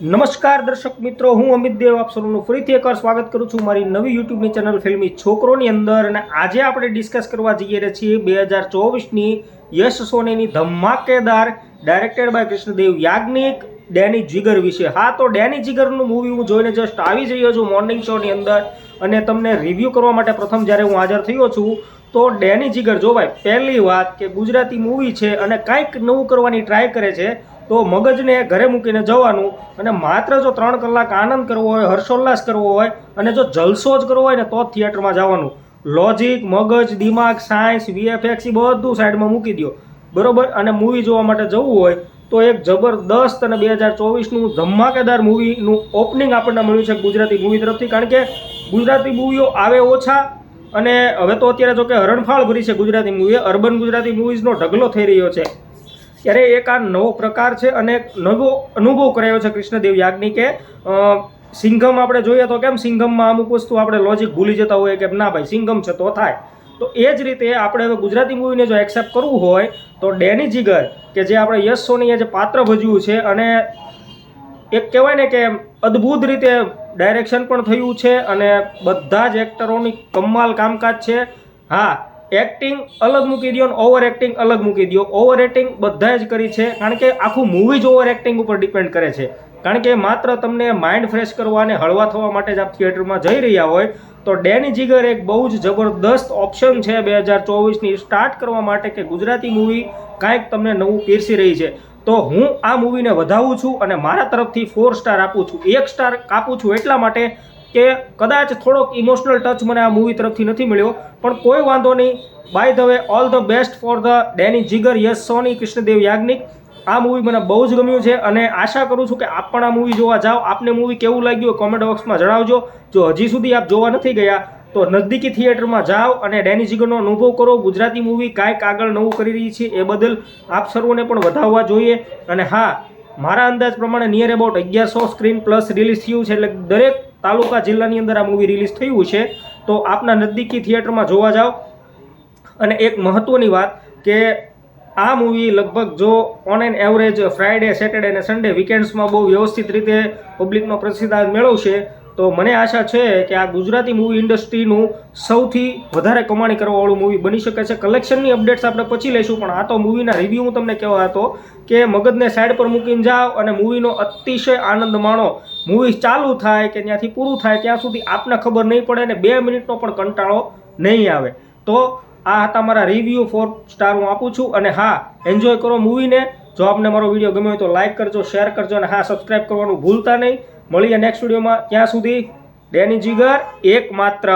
નમસ્કાર દર્શક મિત્રો, હું અમિત દેવ આપ સૌનું ફરીથી એકવાર સ્વાગત કરું છું મારી નવી યુટ્યુબની ચેનલ ફિલ્મી છોકરોની અંદર। અને આજે આપણે ડિસ્કસ કરવા જઈએ રહ્યા છીએ 2024ની યશ સોનીની ધમાકેદાર ડાયરેક્ટેડ બાય કૃષ્ણદેવ યાજ્ઞિક ડેની જીગર વિશે। હા, તો ડેની જીગરનું મૂવી હું જોઈને જસ્ટ આવી જયો છું મોર્નિંગ શોની અંદર અને તમને રિવ્યૂ કરવા માટે પ્રથમ જ્યારે હું હાજર થયો છું તો ડેની જીગર જો ભાઈ પહેલી વાત કે ગુજરાતી મૂવી છે અને કંઈક નવું કરવાની ટ્રાય કરે છે તો મગજને ઘરે મૂકીને જવાનું અને માત્ર જો 3 કલાક આનંદ કરવો હોય, હર્ષોલ્લાસ કરવો હોય અને જો જલસો જ કરવો હોય ને તો જ થિયેટરમાં જવાનું। લોજિક, મગજ, દિમાગ, સાયન્સ, વીએફએક્સ એ બધું સાઈડમાં મૂકી દો, બરોબર। અને મૂવી જોવા માટે જવું હોય તો એક જબરદસ્ત અને 2024નું ધમાકેદાર મૂવીનું ઓપનિંગ આપણને મળ્યું છે ગુજરાતી મૂવી તરફથી। કારણ કે ગુજરાતી મૂવીઓ આવે ઓછા અને હવે તો અત્યારે જો કે હરણફાળ ભરી છે ગુજરાતી મૂવીએ, અર્બન ગુજરાતી મૂવીઝનો ઢગલો થઈ રહ્યો છે, ત્યારે એક આ નવો પ્રકાર છે અને નવો અનુભવ કરાયો છે કૃષ્ણદેવ યાજ્ઞિકે। સિંઘમ આપણે જોઈએ તો કેમ સિંઘમમાં અમુક વસ્તુ આપણે લોજિક ભૂલી જતા હોઈએ કે ના ભાઈ સિંઘમ છે તો થાય, તો એ જ રીતે આપણે હવે ગુજરાતી મૂવીને જો એક્સેપ્ટ કરવું હોય તો ડેની જીગર કે જે આપણે યશ સોનીએ જે પાત્ર ભજવ્યું છે અને એક કહેવાય ને કે અદ્ભુત રીતે ડાયરેક્શન પણ થયું છે અને બધા જ એક્ટરોની કમાલ કામકાજ છે। હા, એક્ટિંગ અલગ મૂકી દો, ઓવર એક્ટિંગ અલગ મૂકી દો, ઓવર એક્ટિંગ બધાએ જ કરી છે કારણ કે આખું મૂવી જ ઓવર એક્ટિંગ ઉપર ડિપેન્ડ કરે છે। કારણ કે માત્ર તમને માઇન્ડ ફ્રેશ કરવા અને હળવા થવા માટે જ આપ થિયેટરમાં જઈ રહ્યા હોય તો ડેની જીગર એક બહુ જ જબરદસ્ત ઓપ્શન છે 2024ની સ્ટાર્ટ કરવા માટે કે ગુજરાતી મૂવી કાંઈક તમને નવું પીરસી રહી છે। તો હું આ મૂવીને વધાવું છું અને મારા તરફથી 4 સ્ટાર આપું છું। 1 સ્ટાર આપું છું એટલા માટે કે કદાચ થોડોક ઇમોશનલ ટચ મને આ મૂવી તરફથી નથી મળ્યો, પણ કોઈ વાંધો નહીં। By the way, all the best for the Denny Jigar, Yash Soni, Krishnadev Yagnik. આ મૂવી મને બહુ જ ગમ્યું છે અને આશા કરું છું કે આપ પણ આ મૂવી જોવા જાઓ। આપને મૂવી કેવું લાગ્યું કોમેન્ટ બોક્સમાં જણાવજો। જો હજી સુધી આપ જોવા નથી ગયા તો નજદીકી થિયેટરમાં જાઓ અને ડેની જીગરનો અનુભવ કરો। ગુજરાતી મૂવી કાંઈક આગળ નવું કરી રહી છે એ બદલ આપ સર્વોને પણ વધાવવા જોઈએ। અને હા, મારા અંદાજ પ્રમાણે near about 1100 screen plus release થયું છે, એટલે દરેક તાલુકા જિલ્લાની અંદર આ મૂવી રિલીઝ થયું છે, તો આપના નજદીકી થિયેટરમાં જોવા જાઓ। અને એક મહત્ત્વની વાત કે આ મૂવી લગભગ જો on an average Friday, Saturday અને સન્ડે વીકેન્ડ્સમાં બહુ વ્યવસ્થિત રીતે પબ્લિકનો પ્રતિસાદ મેળવશે, તો મને આશા છે કે આ ગુજરાતી મૂવી ઇન્ડસ્ટ્રીનું સૌથી વધારે કમાણી કરવાવાળું મૂવી બની શકે છે। કલેક્શનની અપડેટ્સ આપણે પછી લઈશું, પણ આ તો મૂવીના રિવ્યૂ હું તમને કહેવા હતો કે મગજને સાઈડ પર મૂકીને જાઓ અને મૂવીનો અતિશય આનંદ માણો। મૂવી ચાલુ થાય કે ત્યાંથી પૂરું થાય ત્યાં સુધી આપને ખબર નહીં પડે અને 2 મિનિટનો પણ કંટાળો નહીં આવે। તો આ હતા મારા રિવ્યૂ, 4 સ્ટાર હું આપું છું। અને હા, એન્જોય કરો મૂવીને। જો આપને મારો વિડીયો ગમ્યો હોય તો લાઇક કરજો, શેર કરજો અને હા, સબસ્ક્રાઈબ કરવાનું ભૂલતા નહીં। મળીએ નેક્સ્ટ વિડીયોમાં, ત્યાં સુધી ડેની જીગર એકમાત્ર।